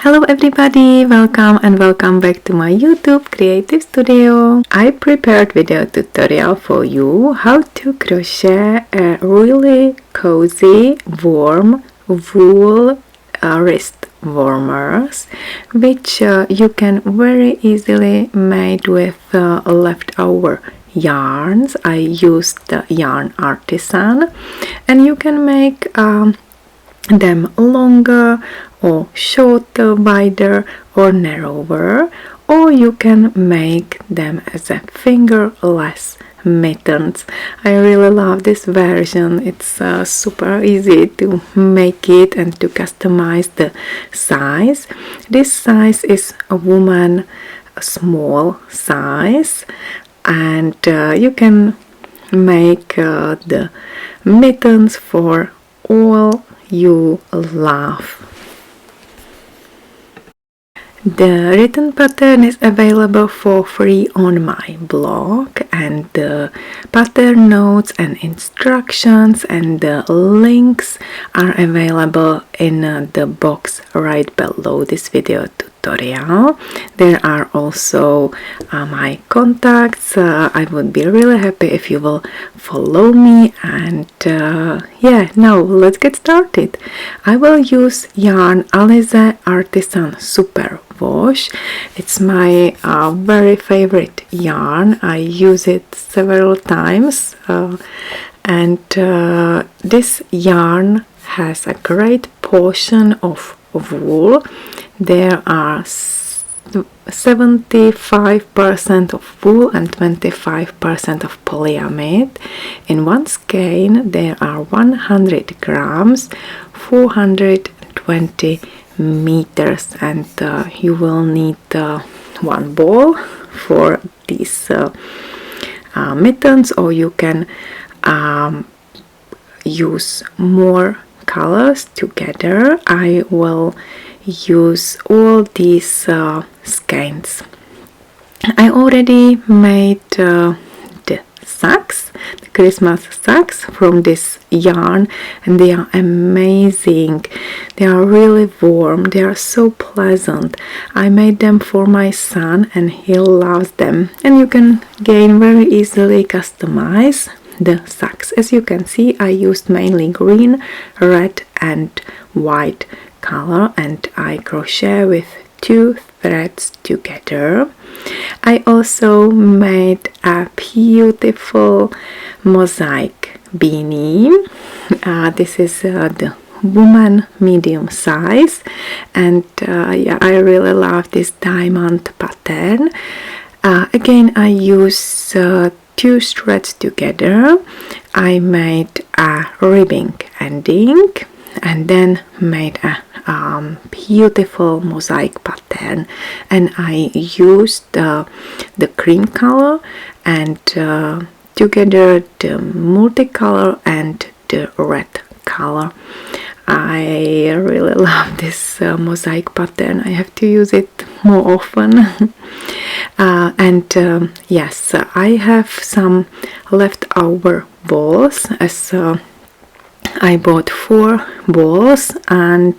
Hello everybody, welcome and welcome back to my YouTube creative studio. I prepared video tutorial for you how to crochet a really cozy warm wool wrist warmers, which you can very easily make with leftover yarns. I used the Yarn Artisan, and you can make them longer or shorter, wider or narrower, or you can make them as a fingerless mittens. I really love this version. It's super easy to make it and to customize the size. This size is a woman small size, and you can make the mittens for all you love. The written pattern is available for free on my blog, and the pattern notes and instructions and the links are available in the box right below this video tutorial. There are also my contacts. I would be really happy if you will follow me, and yeah, now let's get started. I will use Yarn Artisan Super Wash. It's my very favorite yarn. I use it several times, and this yarn has a great portion of wool. There are 75% of wool and 25% of polyamide. In one skein there are 100 grams, 420 meters, and you will need one ball for these mittens, or you can use more colors together. I will use all these skeins. I already made the sacks, the Christmas sacks from this yarn, and they are amazing. They are really warm, they are so pleasant. I made them for my son and he loves them, and you can again very easily customize the sacks. As you can see, I used mainly green, red and white color, and I crochet with 2 threads together. I also made a beautiful mosaic beanie. This is the woman medium size, and yeah, I really love this diamond pattern. Again, I use 2 threads together. I made a ribbing ending and then made a beautiful mosaic pattern, and I used the cream color and together the multicolor and the red color. I really love this mosaic pattern. I have to use it more often. And yes, I have some leftover balls, as I bought 4 balls, and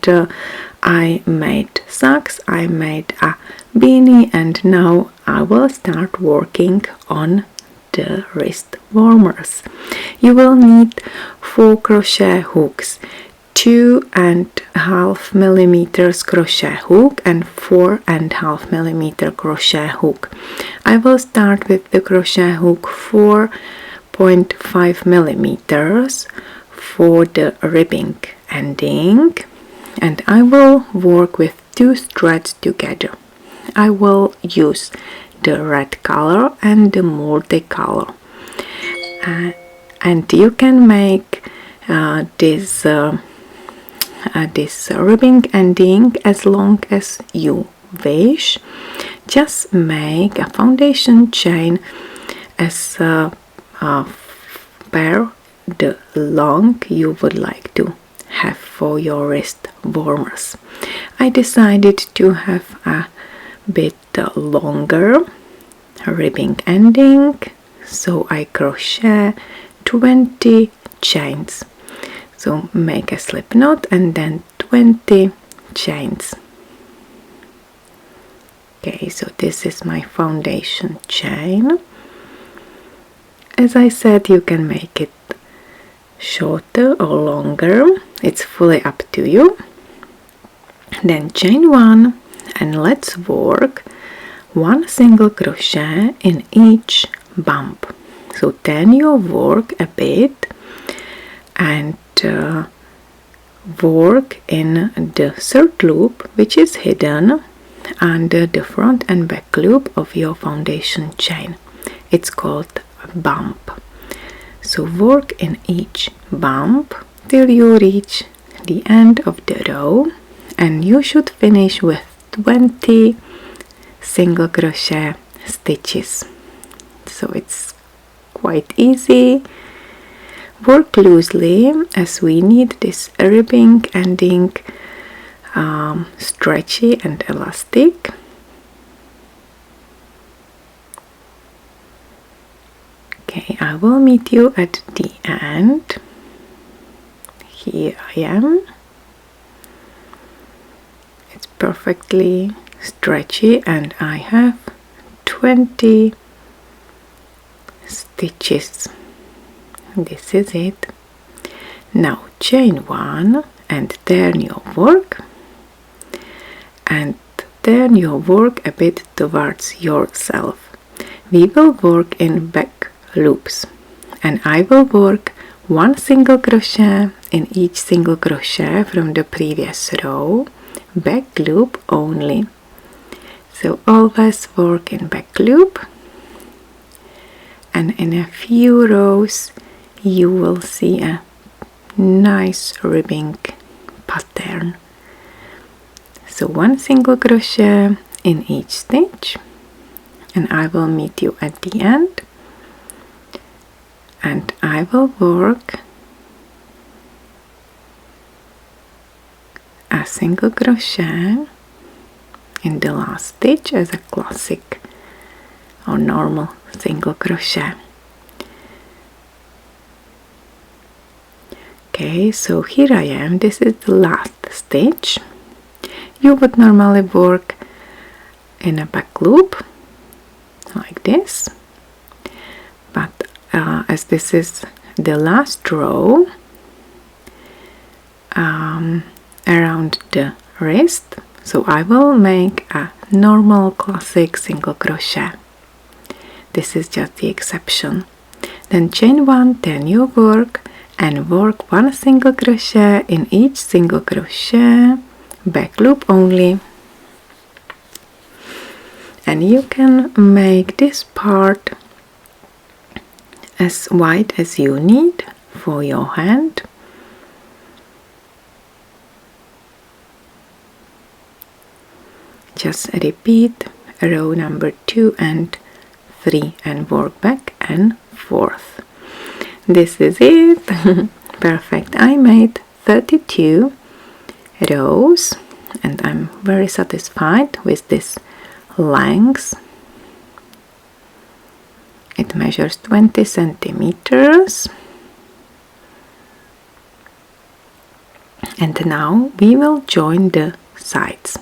I made socks, I made a beanie, and now I will start working on the wrist warmers. You will need 4 crochet hooks, 2.5 millimeters crochet hook and 4.5 millimeter crochet hook. I will start with the crochet hook 4.5 millimeters for the ribbing ending, and I will work with 2 threads together. I will use the red color and the multicolor, and you can make this ribbing ending as long as you wish. Just make a foundation chain as per the long you would like to have for your wrist warmers. I decided to have a bit longer ribbing ending, so I crochet 20 chains. So make a slip knot and then 20 chains. Okay, so this is my foundation chain. As I said, you can make it shorter or longer, it's fully up to you. Then chain 1 and let's work 1 single crochet in each bump. So turn your work a bit and work in the third loop, which is hidden under the front and back loop of your foundation chain. It's called a bump. So work in each bump till you reach the end of the row, and you should finish with 20 single crochet stitches. So it's quite easy. Work loosely as we need this ribbing ending stretchy and elastic. Okay, I will meet you at the end. Here I am. It's perfectly stretchy and I have 20 stitches. This is it. Now chain 1 and turn your work, and turn your work a bit towards yourself. We will work in back loops, and I will work 1 single crochet in each single crochet from the previous row, back loop only. So always work in back loop, and in a few rows you will see a nice ribbing pattern. So 1 single crochet in each stitch, and I will meet you at the end, and I will work a single crochet in the last stitch as a classic or normal single crochet. Okay, so here I am. This is the last stitch. You would normally work in a back loop like this, but as this is the last row around the wrist, so I will make a normal classic single crochet. This is just the exception. Then chain 1, turn your work and work 1 single crochet in each single crochet, back loop only. And you can make this part as wide as you need for your hand. Just repeat row number 2 and 3 and work back and forth. This is it. Perfect. I made 32 rows and I'm very satisfied with this length. It measures 20 centimeters. And now we will join the sides.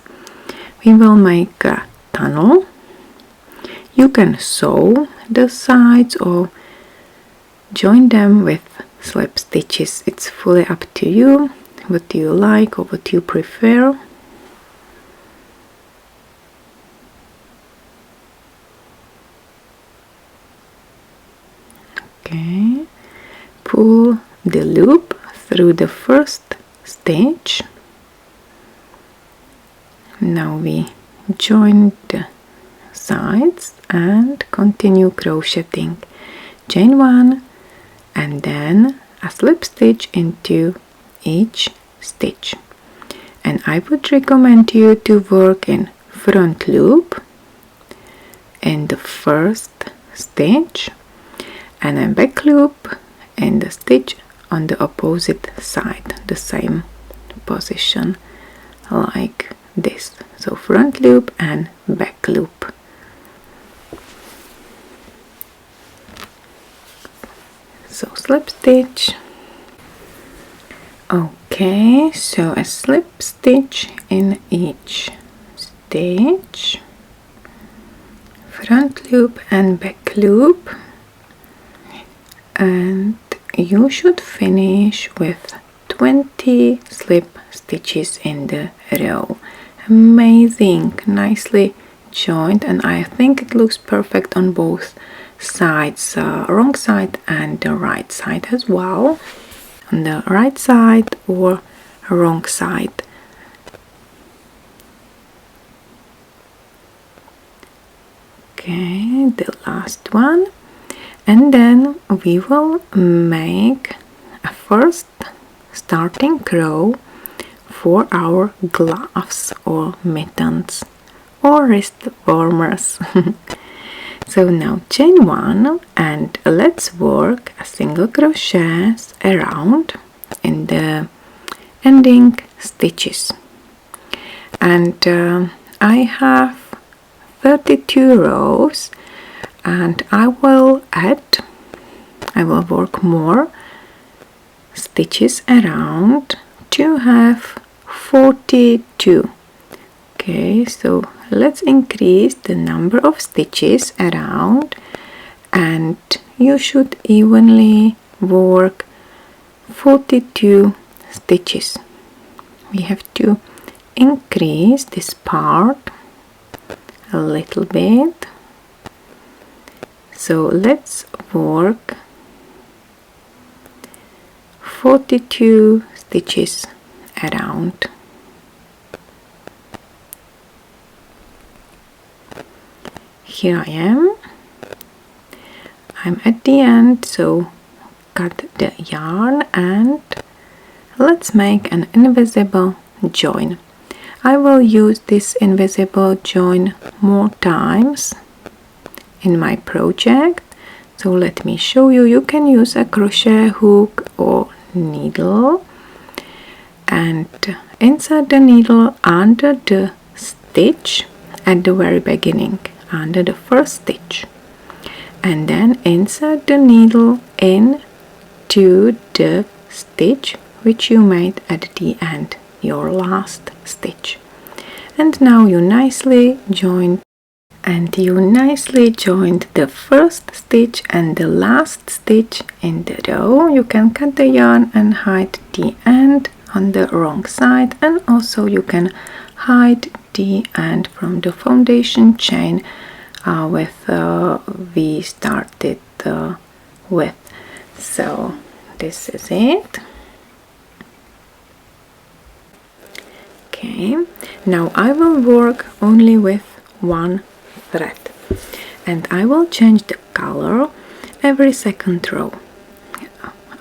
We will make a tunnel. You can sew the sides or join them with slip stitches. It's fully up to you, what you like or what you prefer. Okay, pull the loop through the first stitch. Now we join the sides and continue crocheting. Chain 1 and then a slip stitch into each stitch. And I would recommend you to work in front loop in the first stitch and a back loop in the stitch on the opposite side, the same position like this. So front loop and back loop. So slip stitch. Okay, so a slip stitch in each stitch. front loop and back loop, and you should finish with 20 slip stitches in the row. Amazing, nicely joined, and I think it looks perfect on both sides, wrong side and the right side as well, on the right side or wrong side. Okay, the last one, and then we will make a first starting row for our gloves or mittens or wrist warmers. So now chain 1 and let's work a single crochet around in the ending stitches, and I have 32 rows, and I will work more stitches around to have 42. Okay, so let's increase the number of stitches around, and you should evenly work 42 stitches. We have to increase this part a little bit, so let's work 42 stitches around. Here I am. I'm at the end, so cut the yarn and let's make an invisible join. I will use this invisible join more times in my project, so let me show you. You can use a crochet hook or needle, and insert the needle under the stitch at the very beginning, under the first stitch, and then insert the needle into the stitch which you made at the end, your last stitch. And now you nicely joined, the first stitch and the last stitch in the row. You can cut the yarn and hide the end on the wrong side, and also you can hide the end from the foundation chain we started with. So this is it. Okay, now I will work only with one thread, and I will change the color every second row.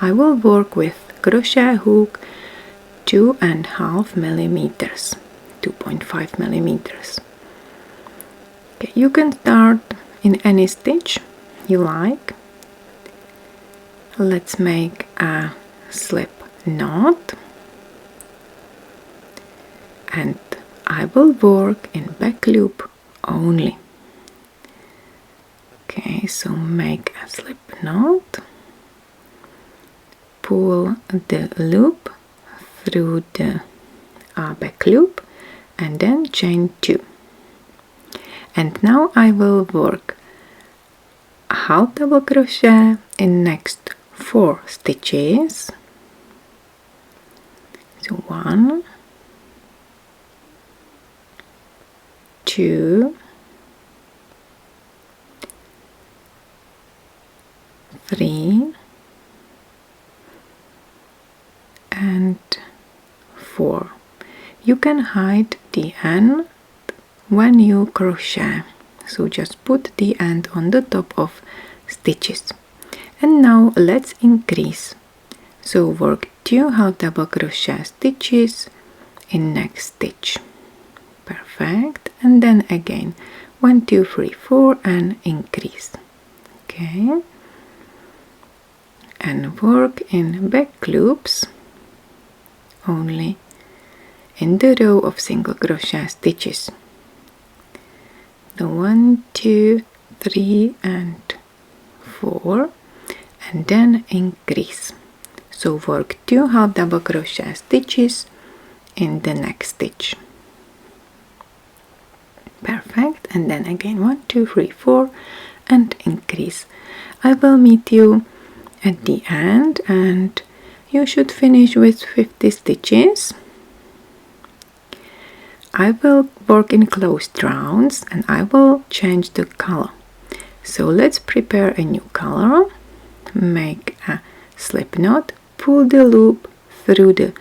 I will work with crochet hook 2.5 millimeters, 2.5 millimeters. Okay, you can start in any stitch you like. Let's make a slip knot, and I will work in back loop only. Okay, so make a slip knot, pull the loop through the back loop, and then chain 2. And now I will work a half double crochet in next 4 stitches. So 1, 2, 3, and 4. You can hide the end when you crochet, so just put the end on the top of stitches. And now let's increase, so work 2 half double crochet stitches in next stitch. Perfect. And then again 1, 2, 3, 4 and increase. Okay, and work in back loops only in the row of single crochet stitches. The 1, 2, 3 and 4, and then increase. So work 2 half double crochet stitches in the next stitch. Perfect. and then again 1 2 3 4 and increase. I will meet you at the end, and you should finish with 50 stitches. I will work in closed rounds and I will change the color. So let's prepare a new color. Make a slip knot, pull the loop through the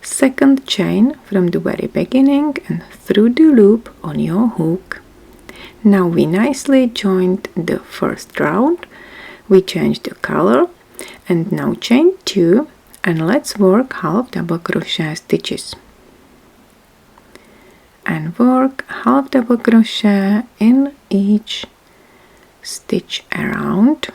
second chain from the very beginning and through the loop on your hook. Now we nicely joined the first round. We changed the color, and now chain 2 and let's work half double crochet stitches and work half double crochet in each stitch around.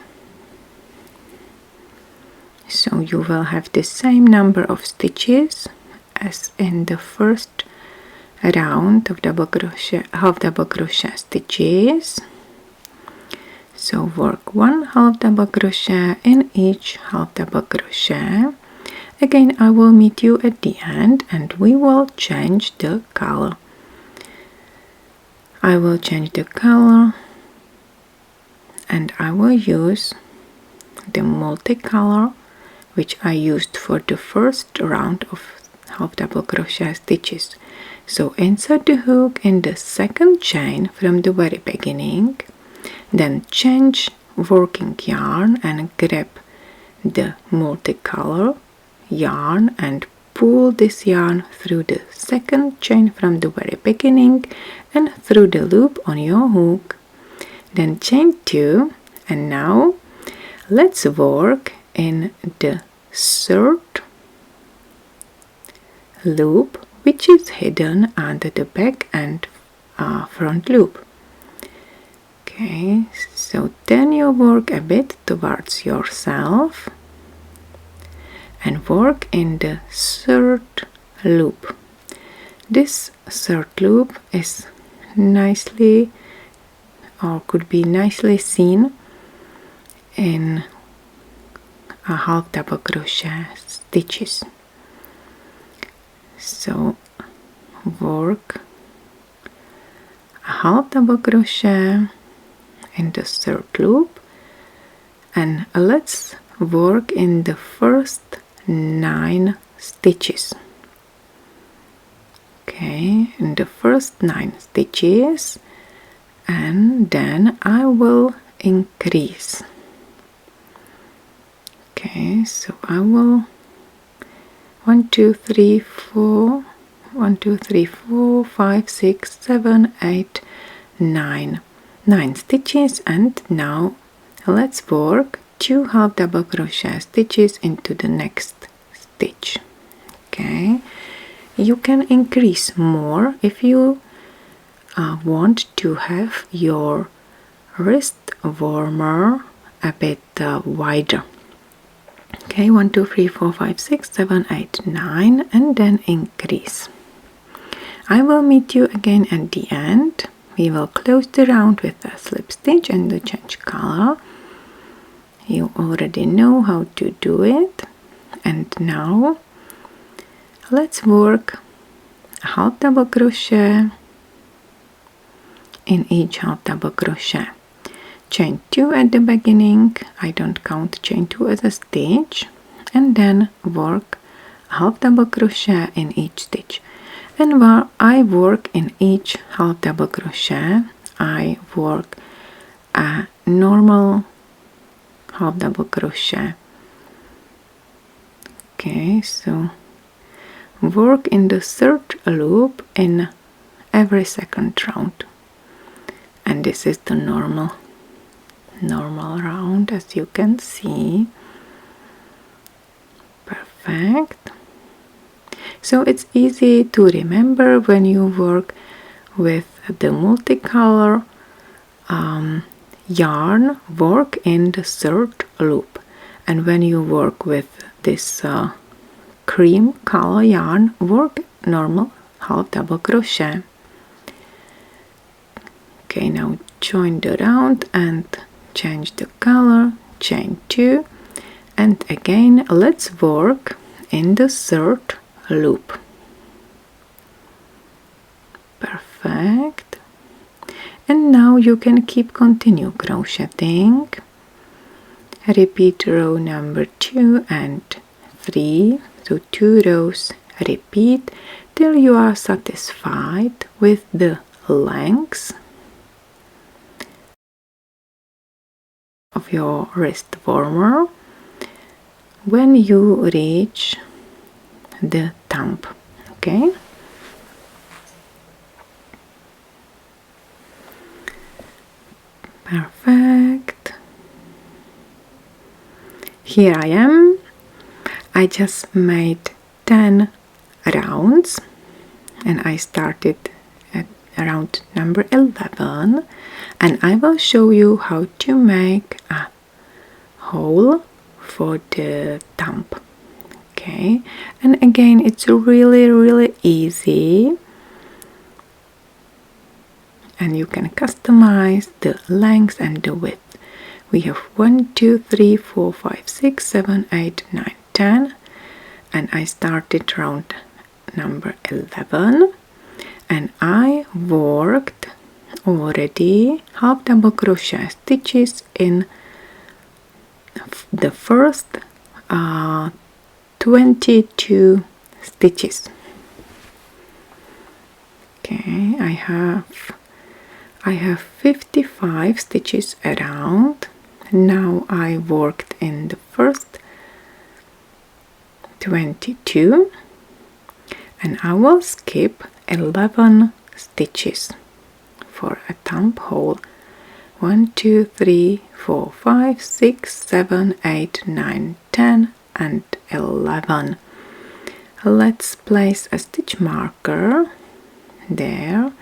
So you will have the same number of stitches as in the first round of double crochet, half double crochet stitches. So work 1 half double crochet in each half double crochet. Again, I will meet you at the end and we will change the color. I will change the color and I will use the multicolor which I used for the first round of half double crochet stitches. So insert the hook in the second chain from the very beginning, then change working yarn and grab the multicolor yarn and pull this yarn through the second chain from the very beginning and through the loop on your hook. Then chain 2, and now let's work in the third loop which is hidden under the back and front loop. Okay, so then you work a bit towards yourself and work in the third loop. This third loop is nicely, or could be nicely seen in a half double crochet stitches. So work a half double crochet in the third loop, and let's work in the first 9 stitches. Okay, in the first 9 stitches, and then I will increase. Okay, so I will 1 2 3 4 1 2 3 4 5 6 7 8 9 stitches, and now let's work 2 half double crochet stitches into the next stitch. Okay, you can increase more if you want to have your wrist warmer a bit wider. Okay, 1 2 3 4 5 6 7 8 9, and then increase. I will meet you again at the end. We will close the round with a slip stitch and the change color. You already know how to do it. And now let's work a half double crochet in each half double crochet. Chain 2 at the beginning. I don't count chain 2 as a stitch, and then work a half double crochet in each stitch. And while I work in each half double crochet, I work a normal half double crochet. Okay, so work in the third loop in every second round, and this is the normal round, as you can see. Perfect. So it's easy to remember when you work with the multicolor yarn, work in the third loop, and when you work with this cream color yarn, work normal half double crochet. Okay, now join the round and change the color, chain 2, and again let's work in the third loop. Perfect. And now you can continue crocheting. Repeat row number 2 and 3, so 2 rows. Repeat till you are satisfied with the length of your wrist warmer when you reach the thumb. Okay, perfect. Here I am. I just made 10 rounds and I started at round number 11, and I will show you how to make a hole for the thumb. Okay, and again, it's really easy, and you can customize the length and the width. We have 1, 2, 3, 4, 5, 6, 7, 8, 9, 10, and I started round number 11, and I worked already half double crochet stitches in the first 22 stitches. Okay, I have 55 stitches around. Now I worked in the first 22, and I will skip 11 stitches for a thumb hole. 1, 2, 3, 4, 5, 6, 7, 8, 9, 10 and 11. Let's place a stitch marker there,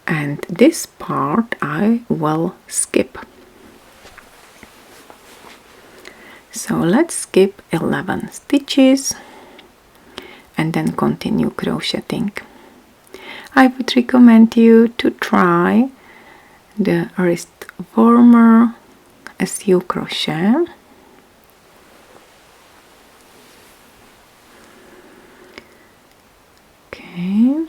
and this part I will skip. So let's skip 11 stitches and then continue crocheting. I would recommend you to try the wrist warmer as you crochet. Okay,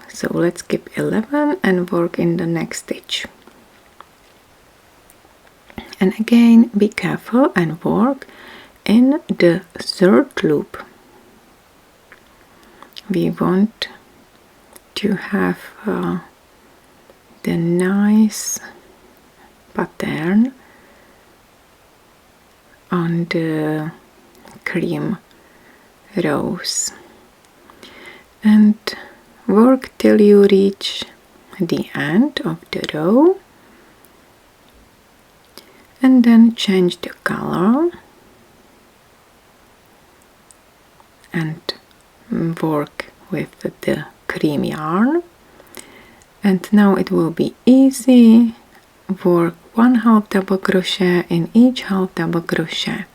so let's skip 11 and work in the next stitch. And again, be careful and work in the third loop. We want to have the nice pattern on the cream rows, and work till you reach the end of the row, and then change the color and work with the cream yarn. And now it will be easy. Work 1 half double crochet in each half double crochet,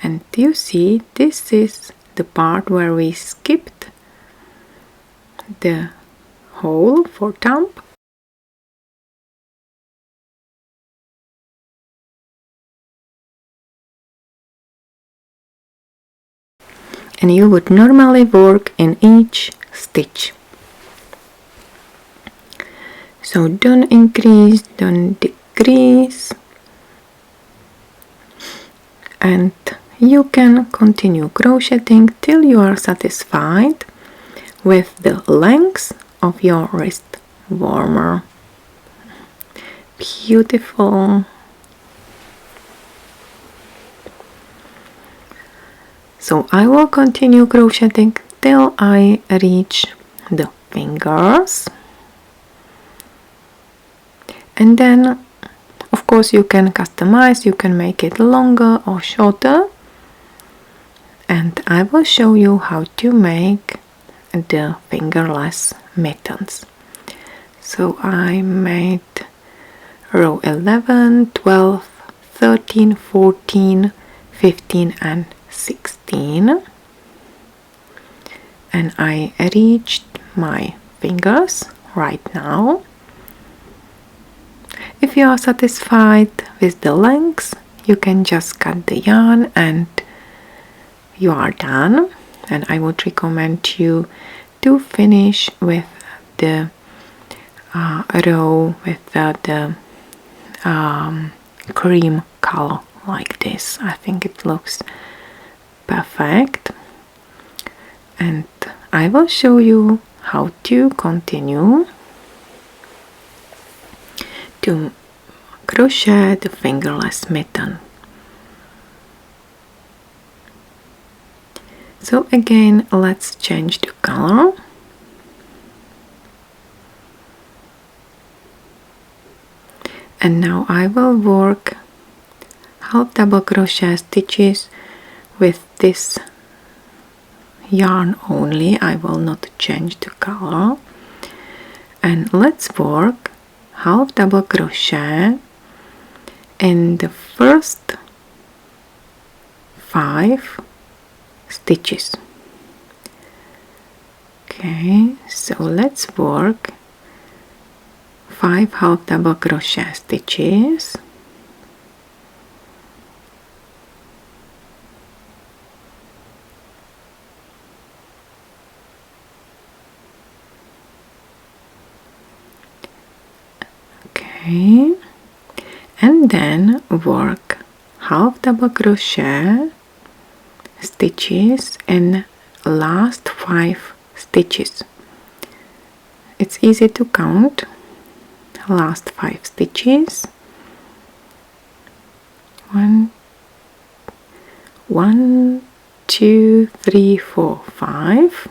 and you see this is the part where we skipped the hole for thumb. And you would normally work in each stitch. So don't increase, don't decrease, and you can continue crocheting till you are satisfied with the length of your wrist warmer. Beautiful. So I will continue crocheting till I reach the fingers, and then of course you can customize, you can make it longer or shorter, and I will show you how to make the fingerless mittens. So I made row 11, 12, 13, 14, 15 and 16, and I reached my fingers right now. If you are satisfied with the length, you can just cut the yarn and you are done. And I would recommend you to finish with the row with the cream color like this. I think it looks perfect, and I will show you how to continue to crochet the fingerless mitten. So again, let's change the color. And now I will work half double crochet stitches with this yarn only. I will not change the color. And let's work half double crochet in the first 5 stitches. Okay, so let's work 5 half double crochet stitches. Okay, and then work half double crochet stitches in last 5 stitches. It's easy to count. Last 5 stitches. 1, 2, 3, 4, 5,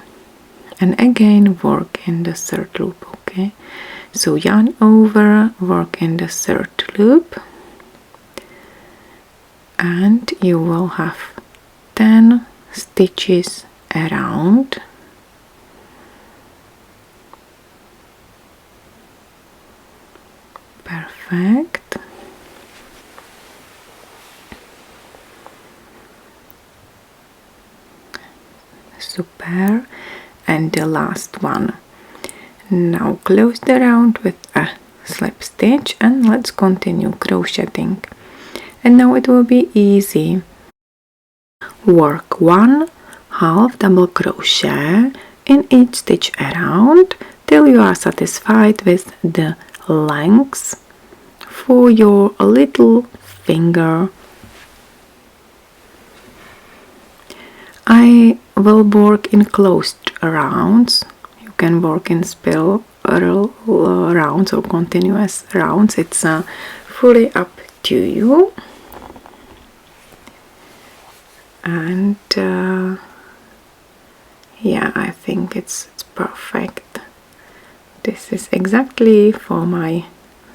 and again work in the 3rd loop. Okay, so yarn over, work in the 3rd loop, and you will have 10 stitches around. Perfect. Super. And the last one. Now close the round with a slip stitch and let's continue crocheting. And now it will be easy. Work 1 half double crochet in each stitch around till you are satisfied with the length for your little finger. I will work in closed rounds. You can work in spiral rounds or continuous rounds. It's fully up to you. And yeah, I think it's perfect. This is exactly for my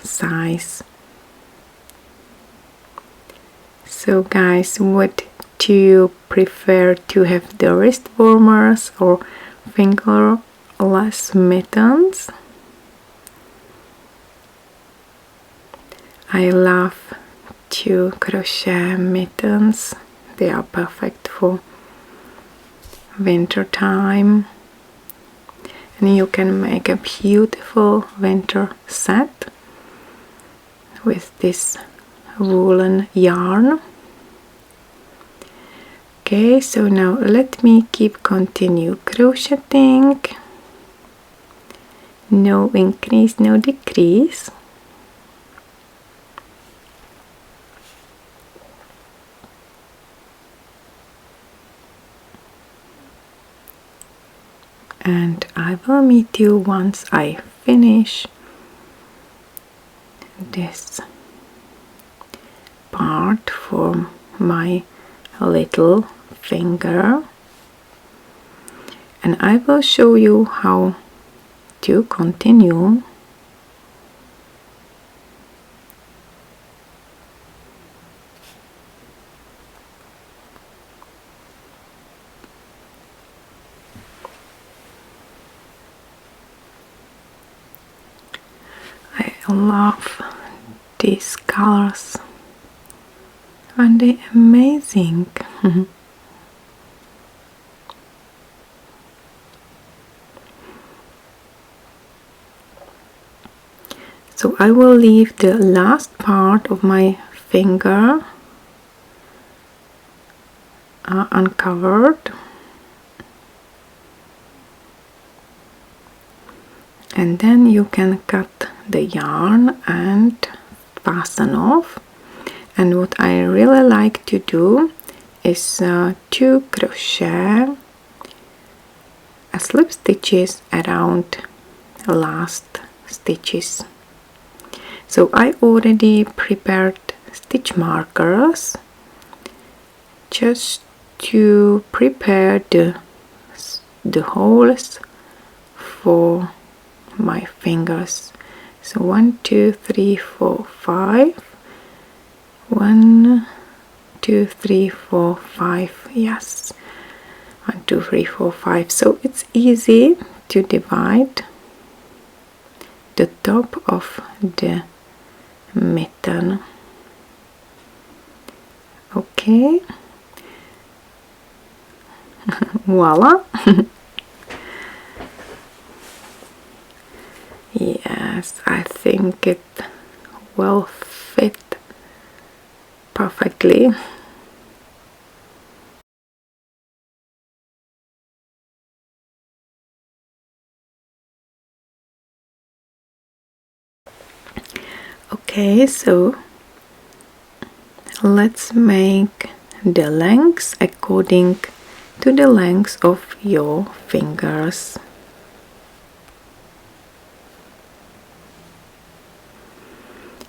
size. So guys, what do you prefer to have, the wrist warmers or fingerless mittens? I love to crochet mittens. They are perfect for winter time. And you can make a beautiful winter set with this woolen yarn. Okay, so now let me continue crocheting. No increase, no decrease. And I will meet you once I finish this part for my little finger, and I will show you how to continue. I love these colors, aren't they amazing? So I will leave the last part of my finger uncovered, and then you can cut the yarn and fasten off. And what I really like to do is to crochet slip stitches around last stitches. So I already prepared stitch markers just to prepare the holes for my fingers. So 1 2 3 4 5, 1 2 3 4 5, yes, 1 2 3 4 5. So it's easy to divide the top of the mitten. Okay, voila. Yes, I think it will fit perfectly. Okay, so let's make the lengths according to the length of your fingers.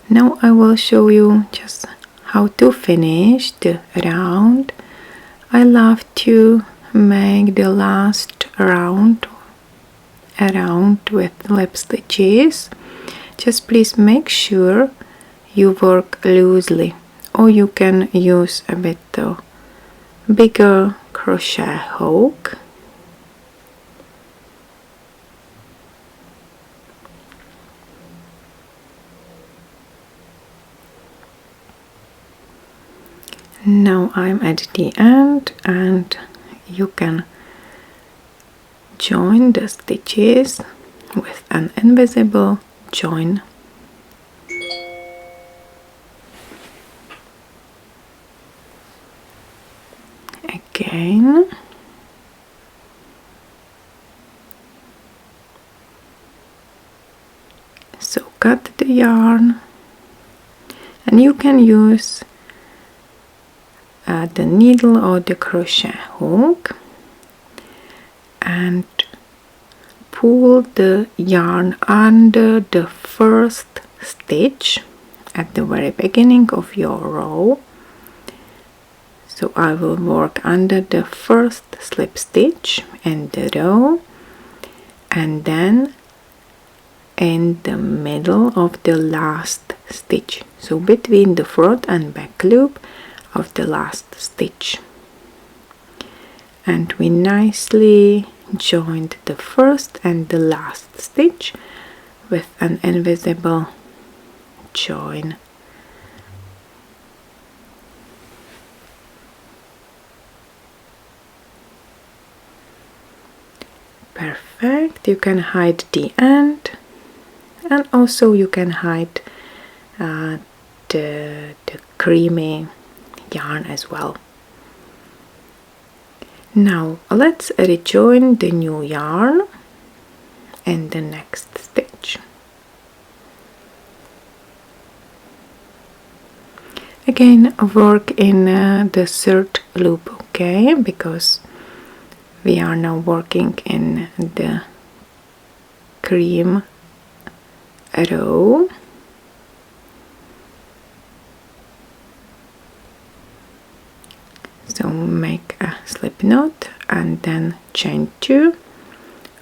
Now I will show you just how to finish the round. I love to make the last round around with lip stitches. Just please make sure you work loosely, or you can use a bit bigger crochet hook. Now I'm at the end, and you can join the stitches with an invisible join. Again. So cut the yarn, and you can use the needle or the crochet hook and pull the yarn under the first stitch at the very beginning of your row. So I will work under the first slip stitch in the row, and then in the middle of the last stitch, so between the front and back loop of the last stitch. And we nicely joined the first and the last stitch with an invisible join. Perfect. You can hide the end, and also you can hide the creamy yarn as well. Now let's rejoin the new yarn in the next stitch. Again, work in the third loop, okay, because we are now working in the cream row. So make a slip knot and then chain 2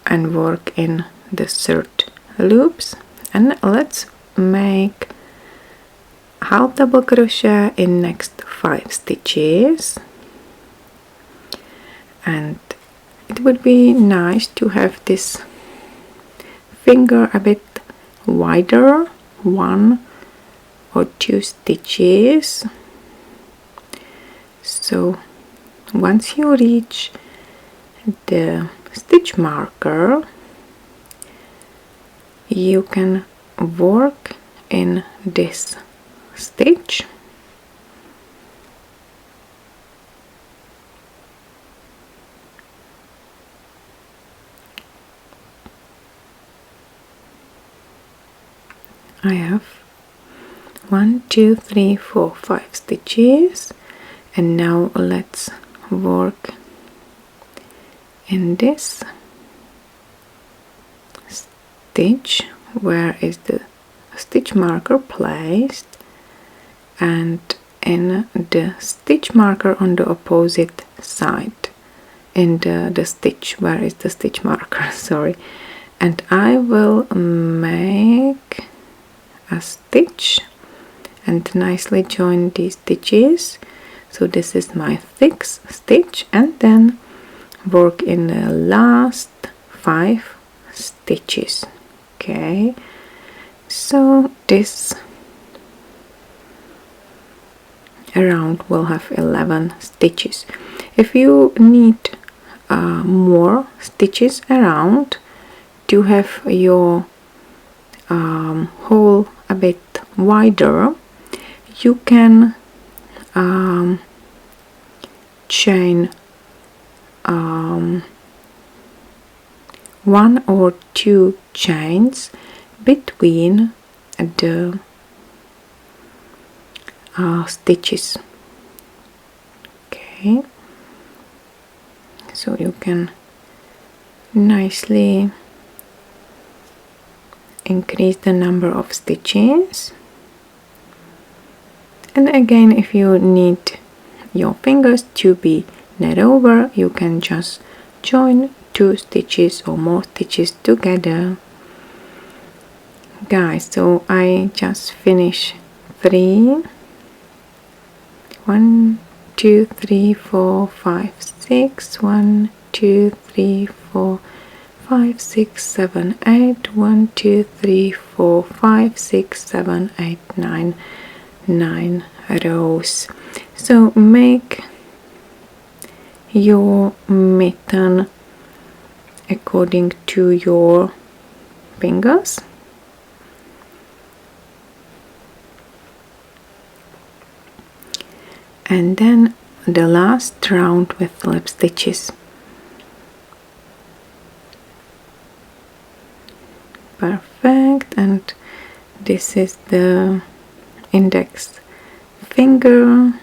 and work in the third loops, and let's make half double crochet in next 5 stitches. And it would be nice to have this finger a bit wider, 1 or 2 stitches. So once you reach the stitch marker, you can work in this stitch I have 1, 2, 3, 4, 5 stitches, and now let's work in this stitch where is the stitch marker placed, and in the stitch marker on the opposite side, in the stitch where is the stitch marker sorry, and I will make a stitch and nicely join these stitches. So this is my sixth stitch, and then work in the last 5 stitches. Okay, so this around will have 11 stitches. If you need more stitches around to have your hole a bit wider, you can chain 1 or 2 chains between the stitches. Okay, so you can nicely increase the number of stitches. And again, if you need your fingers to be knit over, you can just join 2 stitches or more stitches together. Guys, so I just finished 3, 1, 2, 3, 4, 5, 6, 1, 2, 3, 4, 5, 6, 7, 8, 1, 2, 3, 4, 5, 6, 7, 8, 9 rows. So make your mitten according to your fingers. And then the last round with slip stitches. Perfect, and this is the index finger.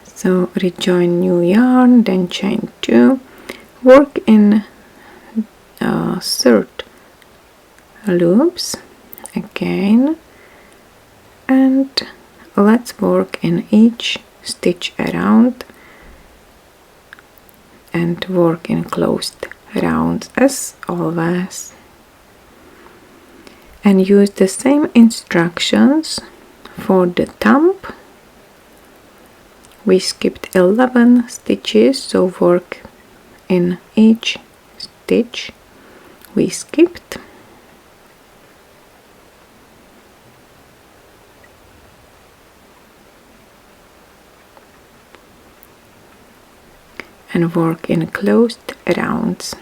So rejoin new yarn, then chain 2, work in third loops again, and let's work in each stitch around and work in closed rounds as always, and use the same instructions for the thumb. We skipped 11 stitches, so work in each stitch we skipped. And work in closed rounds.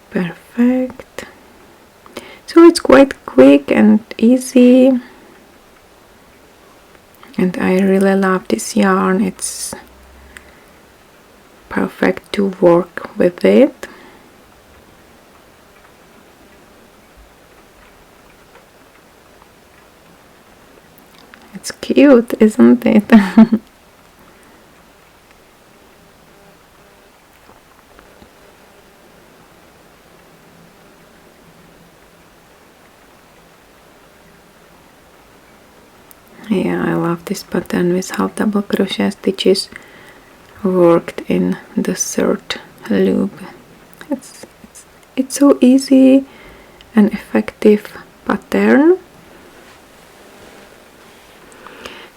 Perfect. So it's quite quick and easy, and I really love this yarn. It's perfect to work with it. It's cute, isn't it? Yeah, I love this pattern with half double crochet stitches worked in the third loop. It's so easy and effective pattern.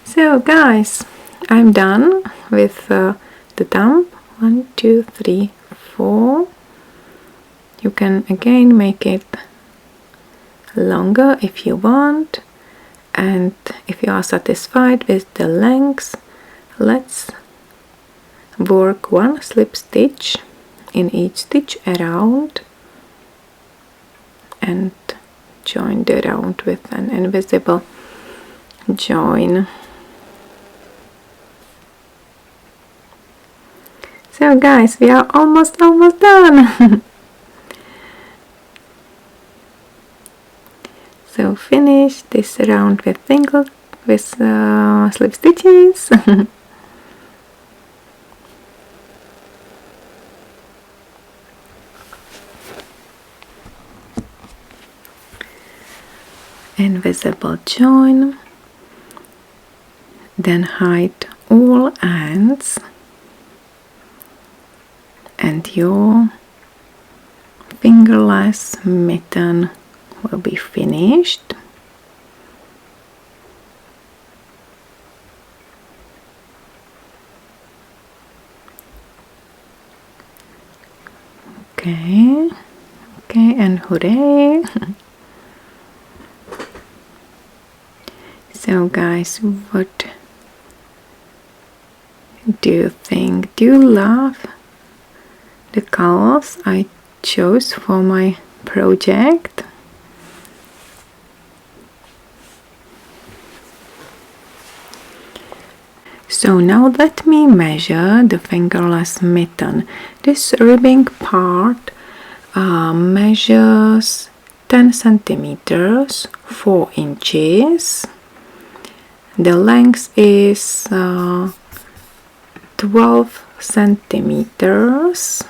So guys, I'm done with the thumb. 1, 2, 3, 4. You can again make it longer if you want, and if you are satisfied with the length, let's work 1 slip stitch in each stitch around and join the round with an invisible join. So guys, we are almost done. So finish this round with slip stitches. Invisible join, then hide all ends and your fingerless mitten will be finished. Okay, and hooray! So guys, what do you think? Do you love the colors I chose for my project? So now let me measure the fingerless mitten. This ribbing part measures 10 centimeters, 4 inches. The length is 12 centimeters,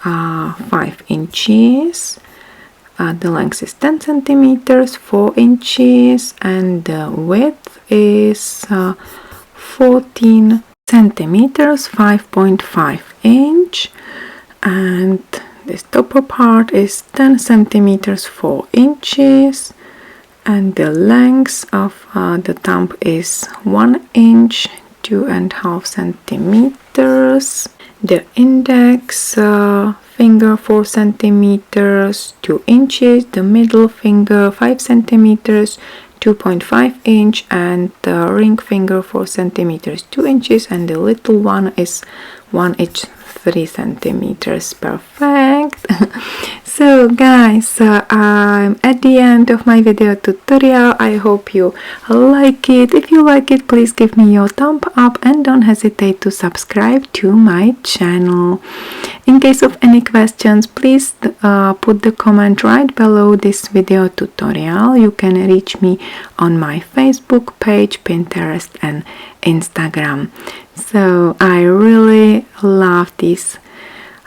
5 inches. The length is 10 centimeters, 4 inches, and the width is 14 centimeters, 5.5 inch, and this upper part is 10 centimeters, 4 inches, and the length of the thumb is 1 inch, 2.5 centimeters. The index finger 4 centimeters, 2 inches, the middle finger 5 centimeters, 2.5 inch, and the ring finger 4 centimeters, 2 inches, and the little one is 1 inch, 3 centimeters. Perfect. So guys, I'm at the end of my video tutorial. I hope you like it. If you like it, please give me your thumb up and don't hesitate to subscribe to my channel. In case of any questions, please put the comment right below this video tutorial. You can reach me on my Facebook page, Pinterest and Instagram. So I really love this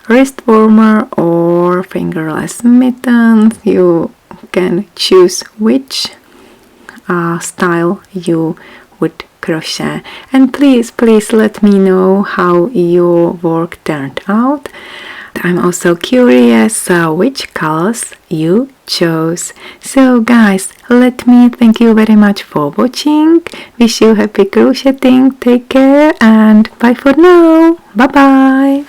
wrist warmer or fingerless mittens. You can choose which style you would crochet, and please let me know how your work turned out. I'm also curious which colors you chose. So guys, let me thank you very much for watching. Wish you happy crocheting. Take care and bye for now. Bye bye.